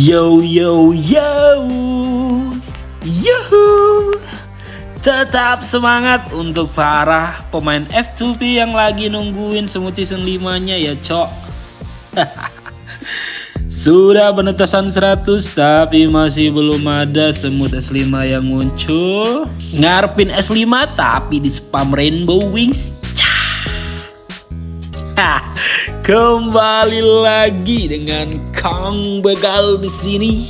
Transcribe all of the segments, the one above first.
Yo yo yo, yuhu. Tetap semangat untuk para pemain F2P yang lagi nungguin semut season 5-nya ya cok. Sudah penetasan 100 tapi masih belum ada semut S5 yang muncul. Ngarepin S5 tapi di spam Rainbow Wings. Kembali lagi dengan Kang Begal di sini.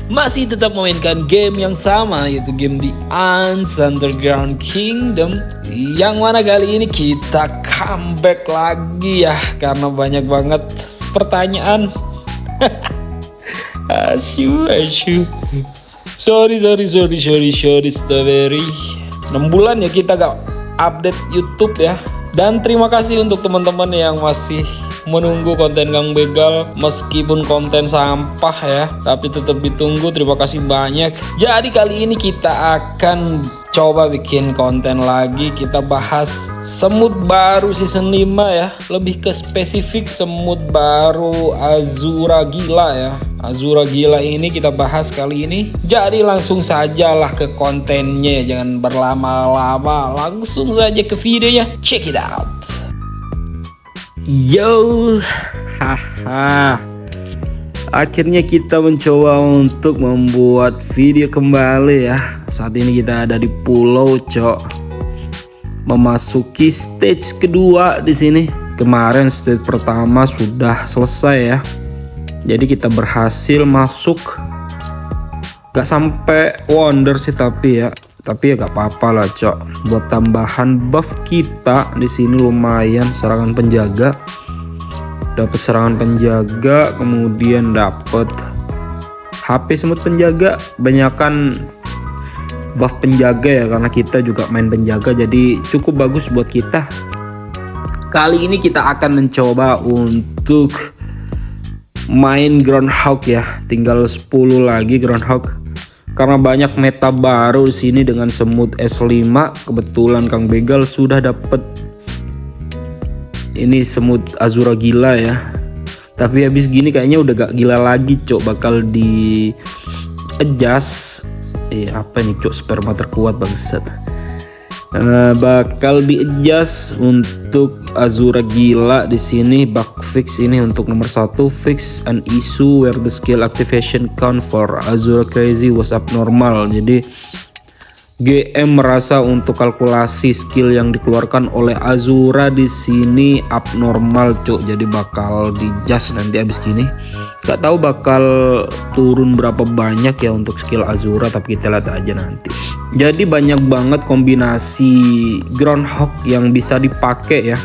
Masih tetap memainkan game yang sama, yaitu game The Ants Underground Kingdom. Yang mana kali ini kita comeback lagi ya, karena banyak banget pertanyaan. Asyu. Sorry strawberry. 6 bulan ya kita gak update YouTube ya. Dan terima kasih untuk teman-teman yang masih menunggu konten Kang Begal, meskipun konten sampah ya, tapi tetap ditunggu. Terima kasih banyak. Jadi kali ini kita akan coba bikin konten lagi. Kita bahas semut baru season 5 ya. Lebih ke spesifik semut baru Azura Gila ya. Azura Gila ini kita bahas kali ini. Jadi langsung sajalah ke kontennya, jangan berlama-lama. Langsung saja ke videonya. Check it out. Yo, haha. Akhirnya kita mencoba untuk membuat video kembali ya. Saat ini kita ada di pulau cok, memasuki stage kedua di sini. Kemarin stage pertama sudah selesai ya. Jadi kita berhasil masuk. Gak sampai wonder sih tapi ya gak apa-apa lah cok. Buat tambahan buff kita di sini lumayan. Serangan penjaga, dapat serangan penjaga, kemudian dapat HP semut penjaga. Banyakan buff penjaga ya, karena kita juga main penjaga, jadi cukup bagus buat kita. Kali ini kita akan mencoba untuk main Groundhog ya. Tinggal 10 lagi Groundhog. Karena banyak meta baru di sini dengan semut S5. Kebetulan Kang Begal sudah dapet ini semut Azura Gila ya. Tapi habis gini kayaknya udah gak gila lagi cok. Bakal di adjust. Apa nih cok, sperma terkuat bangsat. Bakal di adjust untuk Azura Gila di sini. Bug fix ini untuk nomor 1, fix an issue where the skill activation count for Azura Crazy was abnormal. Jadi GM merasa untuk kalkulasi skill yang dikeluarkan oleh Azura di sini abnormal cok. Jadi bakal di adjust nanti abis gini. Gak tahu bakal turun berapa banyak ya untuk skill Azura, tapi kita lihat aja nanti. Jadi banyak banget kombinasi Groundhog yang bisa dipakai ya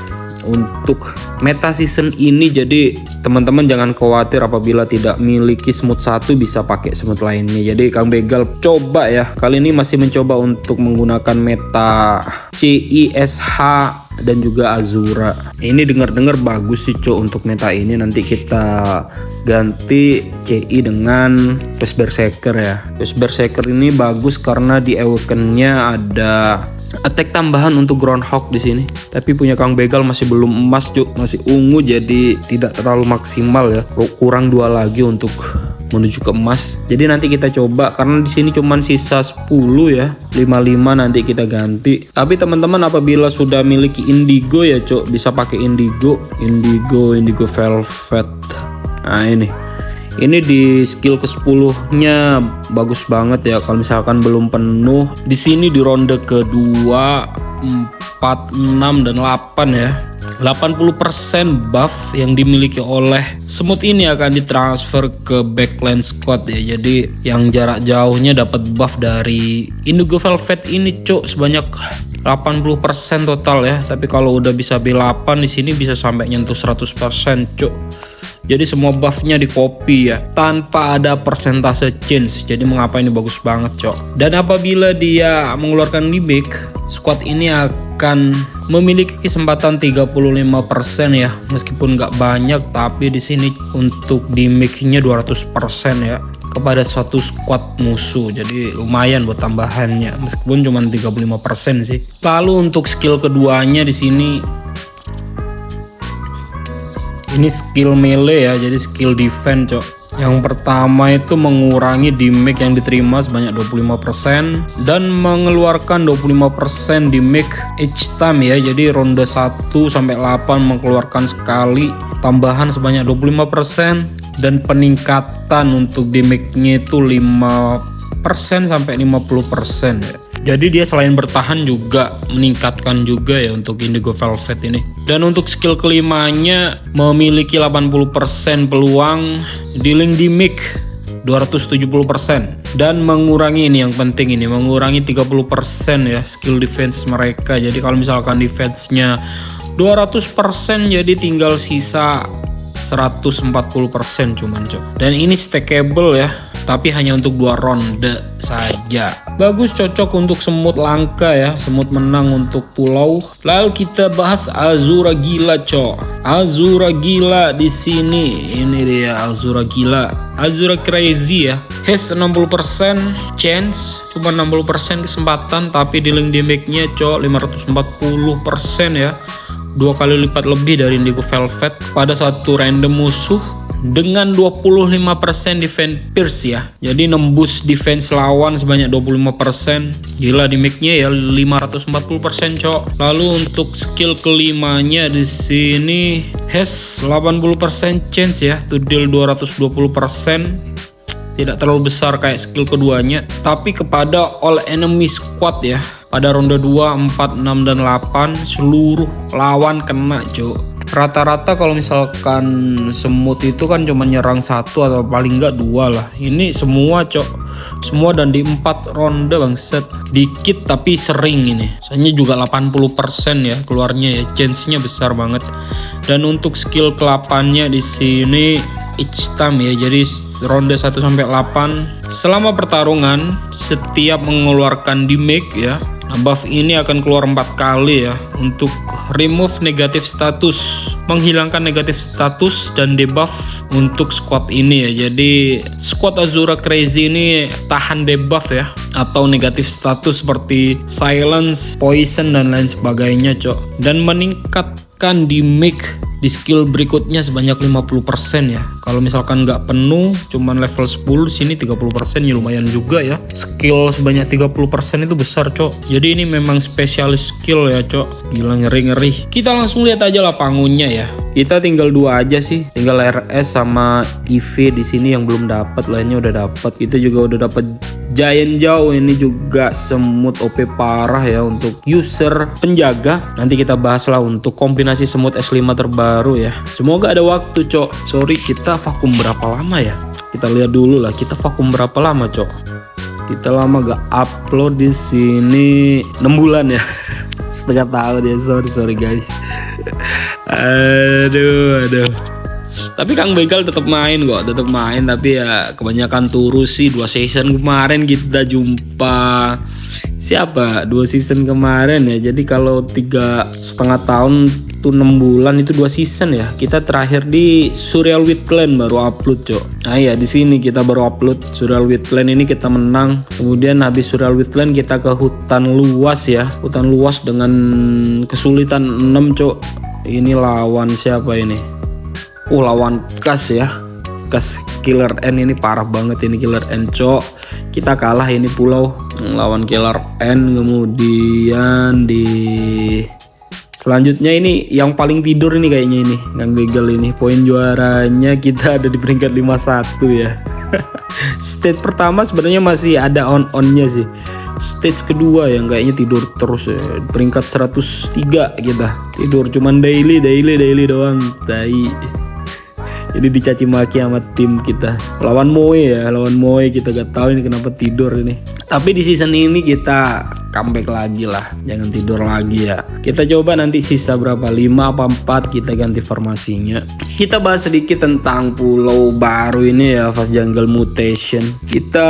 untuk meta season ini. Jadi teman-teman jangan khawatir apabila tidak miliki semut satu, bisa pakai semut lainnya. Jadi Kang Begal coba ya, kali ini masih mencoba untuk menggunakan meta CISH dan juga Azura. Ini dengar-dengar bagus sih cok untuk meta ini. Nanti kita ganti CI dengan Beast Berserker ya. Beast Berserker ini bagus karena di awaken-nya ada attack tambahan untuk Groundhog di sini. Tapi punya Kang Begal masih belum emas cuk, masih ungu, jadi tidak terlalu maksimal ya. Kurang 2 lagi untuk menuju ke emas. Jadi nanti kita coba, karena di sini cuman sisa 10 ya. 55 nanti kita ganti. Tapi teman-teman apabila sudah miliki indigo ya cuk, bisa pakai indigo velvet. Nah ini di skill ke-10 nya bagus banget ya. Kalau misalkan belum penuh di sini di ronde kedua, 4, 6 dan 8 ya. 80% buff yang dimiliki oleh semut ini akan ditransfer ke backline squad ya. Jadi yang jarak jauhnya dapat buff dari indigo velvet ini cok, sebanyak 80% total ya. Tapi kalau udah bisa B8 di sini bisa sampai nyentuh 100% cok. Jadi semua buffnya di copy ya, tanpa ada persentase change. Jadi mengapa ini bagus banget cok. Dan apabila dia mengeluarkan remake, squad ini akan memiliki kesempatan 35% ya. Meskipun nggak banyak, tapi di sini untuk remake-nya 200% ya kepada suatu squad musuh. Jadi lumayan buat tambahannya, meskipun cuma 35% sih. Lalu untuk skill keduanya di sini, ini skill melee ya, jadi skill defense cok. Yang pertama itu mengurangi damage yang diterima sebanyak 25% dan mengeluarkan 25% damage each time ya. Jadi ronde 1 sampai 8 mengeluarkan sekali tambahan sebanyak 25% dan peningkatan untuk damage-nya itu 5% sampai 50% ya. Jadi dia selain bertahan juga meningkatkan juga ya untuk Indigo Velvet ini. Dan untuk skill kelimanya memiliki 80% peluang dealing damage 270% dan mengurangi, ini yang penting, ini mengurangi 30% ya skill defense mereka. Jadi kalau misalkan defense-nya 200% jadi tinggal sisa 140% cuman cok. Dan ini stackable ya, tapi hanya untuk 2 ronde saja. Bagus, cocok untuk semut langka ya, semut menang untuk pulau. Lalu kita bahas Azura Gila cok. Azura Gila di sini, ini dia Azura Gila. Azura Crazy ya, has 60% chance, cuma 60% kesempatan, tapi dealing damage-nya cok 540% ya. 2 kali lipat lebih dari Indigo Velvet pada satu random musuh dengan 25% defense pierce ya. Jadi nembus defense lawan sebanyak 25%. Gila damage-nya ya 540% cok. Lalu untuk skill kelimanya di sini has 80% chance ya to deal 220%. Tidak terlalu besar kayak skill keduanya, tapi kepada all enemy squad ya. Pada ronde 2, 4, 6, dan 8 seluruh lawan kena cok. Rata-rata kalau misalkan semut itu kan cuma nyerang 1 atau paling enggak 2 lah. Ini semua cok, semua dan di 4 ronde bangset. Dikit tapi sering ini. Soalnya juga 80% ya keluarnya ya, chance-nya besar banget. Dan untuk skill ke-8-nya di sini each time ya, jadi ronde 1 sampai 8 selama pertarungan setiap mengeluarkan damage ya, buff ini akan keluar 4 kali ya. Untuk remove negative status, menghilangkan negatif status dan debuff untuk squad ini ya. Jadi squad Azura Crazy ini tahan debuff ya atau negatif status seperti silence, poison dan lain sebagainya cok. Dan meningkatkan damage di skill berikutnya sebanyak 50% ya. Kalau misalkan nggak penuh cuman level 10, sini 30% ya, lumayan juga ya. Skill sebanyak 30% itu besar cok. Jadi ini memang spesialis skill ya cok. Gila, ngeri-ngeri. Kita langsung lihat aja lah pangunnya ya. Kita tinggal 2 aja sih, tinggal RS sama IV di sini yang belum dapat, lainnya udah dapat. Kita juga udah dapat Giant Jaw, ini juga semut OP parah ya untuk user penjaga. Nanti kita bahas lah untuk kombinasi semut S5 terbaru ya. Semoga ada waktu cok. Sorry, kita vakum berapa lama ya? Kita lihat dulu lah, kita vakum berapa lama cok. Kita lama gak upload di sini 6 bulan ya. Setengah tahun ya, sorry guys. Aduh. Tapi Kang Begal tetap main kok, tetap main, tapi ya kebanyakan turu sih. 2 season kemarin kita jumpa siapa? 2 season kemarin ya. Jadi kalau 3,5 tahun tuh 6 bulan itu 2 season ya. Kita terakhir di Surreal Wetland baru upload cok. Nah ya di sini kita baru upload Surreal Wetland ini, kita menang. Kemudian habis Surreal Wetland kita ke hutan luas ya. Hutan luas dengan kesulitan 6 cok. Ini lawan siapa ini? Lawan Kas ya. Kas Killer N ini parah banget ini, Killer N cok. Kita kalah ini pulau lawan Killer N. Kemudian di selanjutnya ini yang paling tidur ini kayaknya ini Kang Begal ini. Poin juaranya kita ada di peringkat 51 ya. Stage pertama sebenarnya masih ada on-onnya sih. Stage kedua yang kayaknya tidur terus ya. Peringkat 103 kita. Tidur cuman daily doang. Tai. Jadi dicaci maki sama tim kita. Lawan Moe ya, lawan Moe kita gak tahu ini kenapa tidur ini. Tapi di season ini kita comeback lagi lah, jangan tidur lagi ya. Kita coba nanti sisa berapa, 5 apa 4 kita ganti formasinya. Kita bahas sedikit tentang pulau baru ini ya, Fast Jungle Mutation. Kita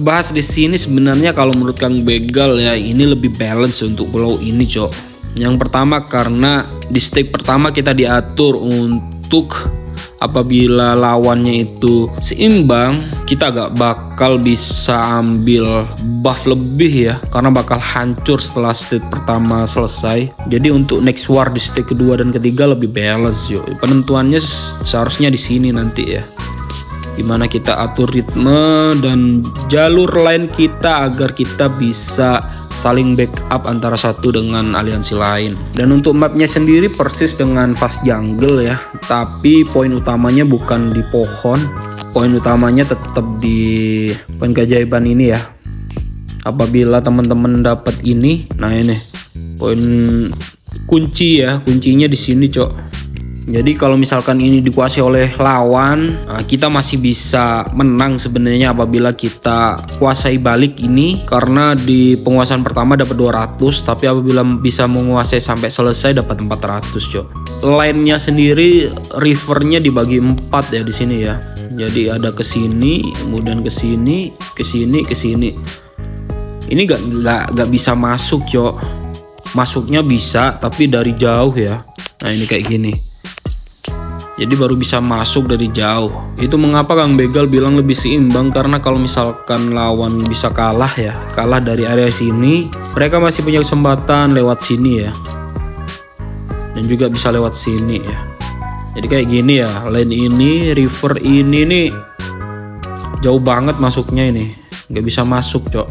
bahas di sini sebenarnya kalau menurut Kang Begal ya, ini lebih balance untuk pulau ini cok. Yang pertama karena di stage pertama kita diatur untuk apabila lawannya itu seimbang, kita gak bakal bisa ambil buff lebih ya, karena bakal hancur setelah stage pertama selesai. Jadi untuk next war di stage kedua dan ketiga lebih balance yuk. Penentuannya seharusnya di sini nanti ya. Gimana kita atur ritme dan jalur lain kita agar kita bisa saling backup antara satu dengan aliansi lain. Dan untuk mapnya sendiri persis dengan Fast Jungle ya, tapi poin utamanya bukan di pohon, poin utamanya tetap di poin keajaiban ini ya. Apabila teman-teman dapat ini, nah ini poin kunci ya, kuncinya di sini cok. Jadi kalau misalkan ini dikuasai oleh lawan, kita masih bisa menang sebenarnya apabila kita kuasai balik ini, karena di penguasaan pertama dapat 200, tapi apabila bisa menguasai sampai selesai dapat 400 cok. Line-nya sendiri rivernya dibagi 4 ya di sini ya. Jadi ada ke sini, kemudian ke sini, ke sini, ke sini. Ini gak bisa masuk cok. Masuknya bisa tapi dari jauh ya. Nah ini kayak gini. Jadi baru bisa masuk dari jauh. Itu mengapa Kang Begal bilang lebih seimbang, karena kalau misalkan lawan bisa kalah ya, kalah dari area sini, mereka masih punya kesempatan lewat sini ya. Dan juga bisa lewat sini ya. Jadi kayak gini ya, lane ini, river ini nih jauh banget masuknya ini. Nggak bisa masuk cok.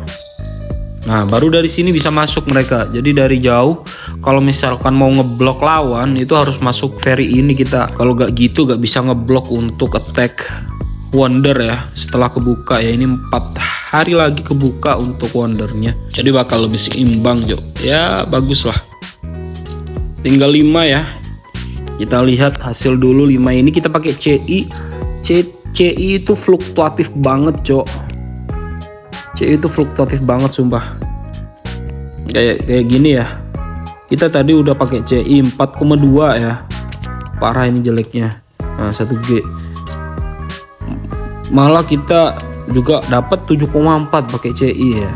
Nah baru dari sini bisa masuk mereka. Jadi dari jauh kalau misalkan mau ngeblok lawan itu harus masuk ferry ini kita. Kalau gak gitu gak bisa ngeblok untuk attack Wonder ya. Setelah kebuka ya, ini 4 hari lagi kebuka untuk Wondernya. Jadi bakal lebih seimbang Jo. Ya bagus lah. Tinggal 5 ya. Kita lihat hasil dulu 5 ini kita pakai CI. CI itu fluktuatif banget Cok. CI itu fluktuatif banget sumpah. Kayak gini ya. Kita tadi udah pakai CI 4,2 ya. Parah ini jeleknya. Nah 1G. Malah kita juga dapat 7,4 pakai CI ya.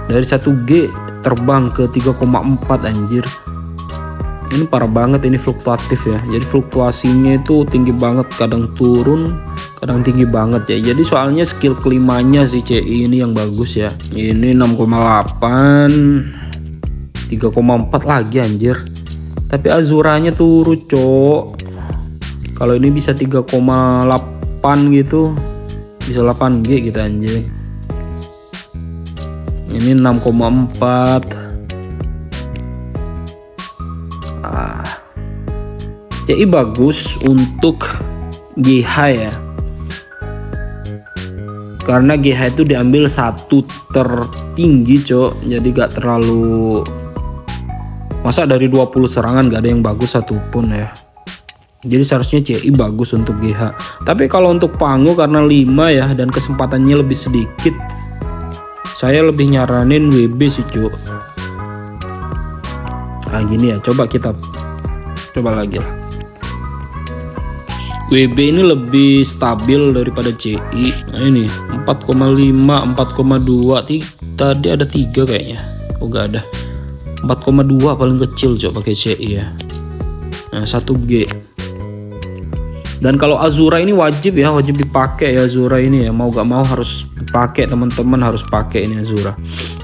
Dari 1G terbang ke 3,4 anjir. Ini parah banget, ini fluktuatif ya. Jadi fluktuasinya itu tinggi banget, kadang turun, kadang tinggi banget ya. Jadi soalnya skill kelimanya si CI ini yang bagus ya. Ini 6,8, 3,4 lagi anjir. Tapi Azuranya turun cok. Kalau ini bisa 3,8 gitu, bisa 8G gitu anjir. Ini 6,4. CI bagus untuk GH ya, karena GH itu diambil 1 tertinggi cok. Jadi gak terlalu, masa dari 20 serangan gak ada yang bagus satupun ya. Jadi seharusnya CI bagus untuk GH. Tapi kalau untuk Pangu karena 5 ya dan kesempatannya lebih sedikit, saya lebih nyaranin WB sih cok. Nah gini ya, coba kita coba lagi lah. WB ini lebih stabil daripada CI. Nah ini 4,5, 4,2, tadi ada 3 kayaknya. Oh gak ada. 4,2 paling kecil coba pakai CI ya. Nah 1G. Dan kalau Azura ini wajib ya, wajib dipakai ya Azura ini ya. Mau gak mau harus dipakai, teman-teman harus pakai ini Azura.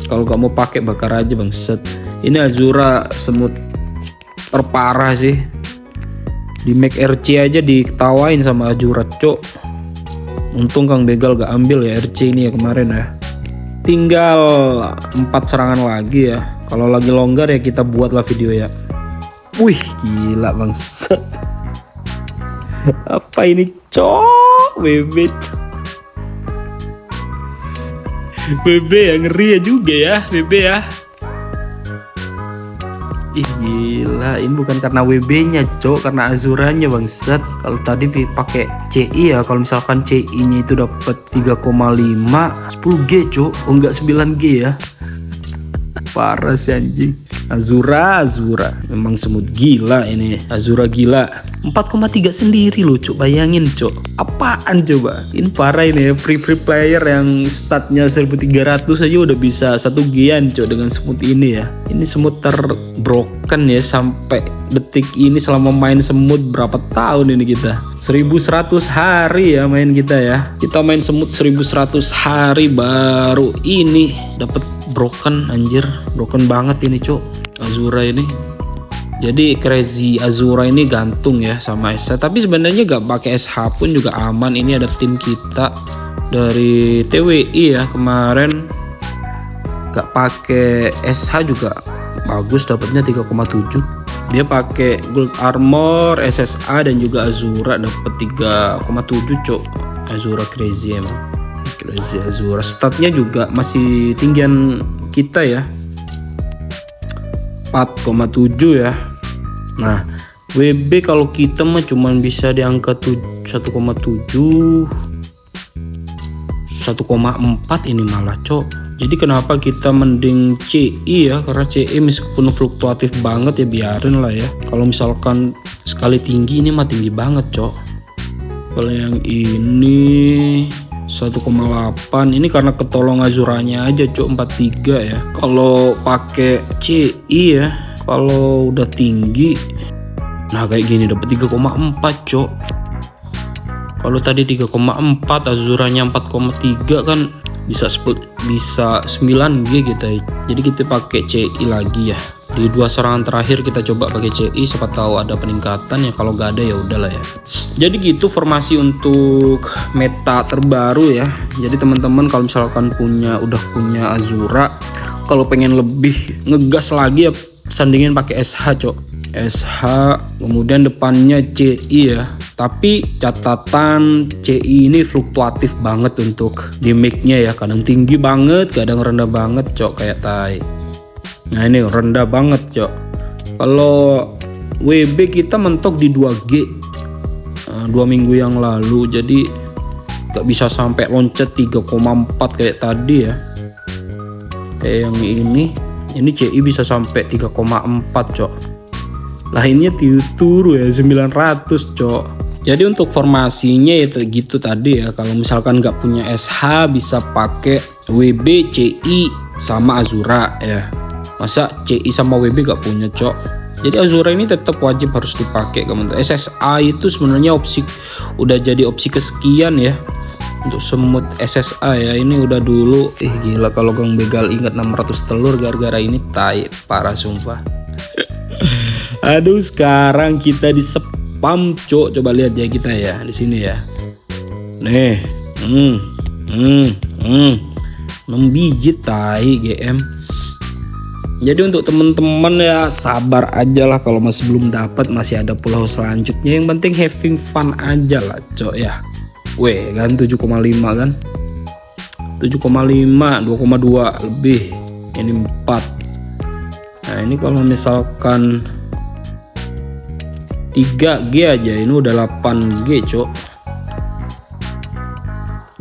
Kalau gak mau pakai bakar aja bangset. Ini Azura semut terparah sih. Di Mac RC aja diketawain sama Azura cok. Untung Kang Begal gak ambil ya RC ini ya kemarin ya. Tinggal 4 serangan lagi ya. Kalau lagi longgar ya kita buatlah video ya. Wih gila bangset. Apa ini cok? WB cok. WB ya, ngeri ya juga ya WB ya. Ih gila, ini bukan karena WB-nya cok, karena Azuranya bangsat. Kalau tadi pakai CI ya, kalau misalkan CI-nya itu dapat 3,5, 10G cok, oh enggak 9G ya. Parah sih anjing. Azura memang semut gila ini. Azura gila 4,3 sendiri loh cok, bayangin cok. Apaan coba, ini parah ini ya. Free player yang statnya 1300 aja udah bisa 1G-an cok dengan semut ini ya. Ini semut terbroken ya sampai detik ini. Selama main semut berapa tahun ini kita, 1100 hari ya main kita ya. Kita main semut 1100 hari baru ini dapat broken anjir. Broken banget ini cok Azura ini. Jadi Crazy Azura ini gantung ya sama SH, tapi sebenarnya gak pakai SH pun juga aman. Ini ada tim kita dari TWI ya kemarin, gak pakai SH juga bagus, dapatnya 3,7. Dia pakai Gold Armor, SSA dan juga Azura, dapat 3,7 cok. Azura Crazy emang. Crazy Azura statnya juga masih tinggian kita ya, 4,7 ya. Nah WB kalau kita mah cuman bisa di angka 1,7 1,4 ini malah cok. Jadi kenapa kita mending CI ya, karena CI meskipun fluktuatif banget ya biarin lah ya. Kalau misalkan sekali tinggi ini mah tinggi banget cok. Kalau yang ini 1,8 ini karena ketolong Azuranya aja cok, 43 ya. Kalau pakai CI ya, kalau udah tinggi nah kayak gini dapat 3,4 cok. Kalau tadi 3,4 Azuranya 4,3 kan bisa 9G kita ya. Jadi kita pakai CI lagi ya. Di 2 serangan terakhir kita coba pakai CI, siapa tahu ada peningkatan ya. Kalau gak ada ya udahlah ya. Jadi gitu formasi untuk meta terbaru ya. Jadi teman-teman kalau misalkan udah punya Azura, kalau pengen lebih ngegas lagi ya sandingin pakai SH cok. SH kemudian depannya CI ya. Tapi catatan CI ini fluktuatif banget untuk damage-nya ya. Kadang tinggi banget, kadang rendah banget cok, kayak tai. Nah ini rendah banget cok. Kalau WB kita mentok di 2G 2 minggu yang lalu, jadi gak bisa sampai loncat 3,4 kayak tadi ya. Kayak yang ini CI bisa sampai 3,4 cok. Lainnya turu ya 900 cok. Jadi untuk formasinya ya gitu tadi ya. Kalau misalkan nggak punya SH bisa pakai WB, CI sama Azura ya. Masa CI sama WB nggak punya cok. Jadi Azura ini tetap wajib harus dipakai teman-teman. SSA itu sebenarnya udah jadi opsi kesekian ya. Untuk semut SSA ya, ini udah dulu. Gila kalau Kang Begal ingat 600 telur gara-gara ini, tai parah sumpah. Aduh sekarang kita di spam cok, coba lihat ya kita ya di sini ya. Nih 6 biji tai GM. Jadi untuk teman-teman ya sabar aja lah, kalau masih belum dapat masih ada pulau selanjutnya. Yang penting having fun aja lah cok ya. Weh kan 7,5 kan, 7,5 2,2 lebih, ini 4. Nah ini kalau misalkan 3G aja ini udah 8G cok.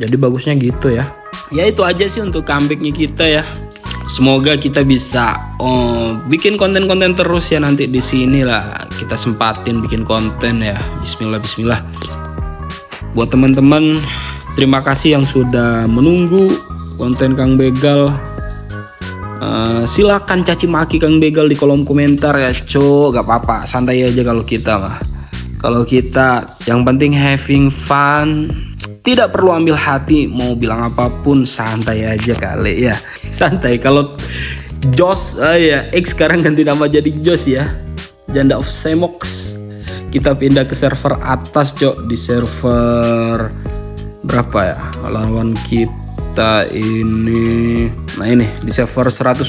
Jadi bagusnya gitu ya. Ya itu aja sih untuk comebacknya kita ya. Semoga kita bisa bikin konten-konten terus ya nanti di sini lah. Kita sempatin bikin konten ya. Bismillah. Buat teman-teman terima kasih yang sudah menunggu konten Kang Begal. Silakan caci maki Kang Begal di kolom komentar ya cok, gak apa-apa, santai aja kalau kita mah. Kalau kita yang penting having fun, tidak perlu ambil hati mau bilang apapun, santai aja kali ya. Santai. Kalau Jos ya X sekarang ganti nama jadi Jos ya, Janda of Semox. Kita pindah ke server atas cok, di server berapa ya lawan kita ini. Nah ini di server 124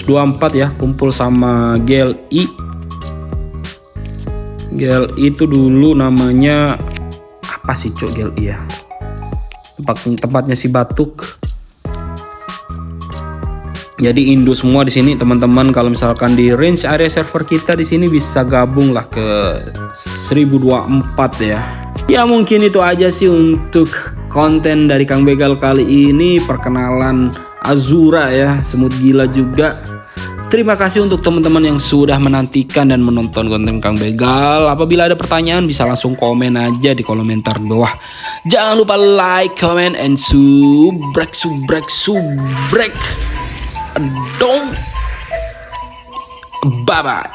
ya, kumpul sama GLI. GLI itu dulu namanya apa sih cok GLI ya, tempatnya si Batuk. Jadi Indo semua di sini teman-teman. Kalau misalkan di range area server kita di sini bisa gabung lah ke 1024 ya. Ya mungkin itu aja sih untuk konten dari Kang Begal kali ini, perkenalan Azura ya, semut gila juga. Terima kasih untuk teman-teman yang sudah menantikan dan menonton konten Kang Begal. Apabila ada pertanyaan bisa langsung komen aja di kolom komentar bawah. Jangan lupa like, comment, and subrek. Don't. Bye bye.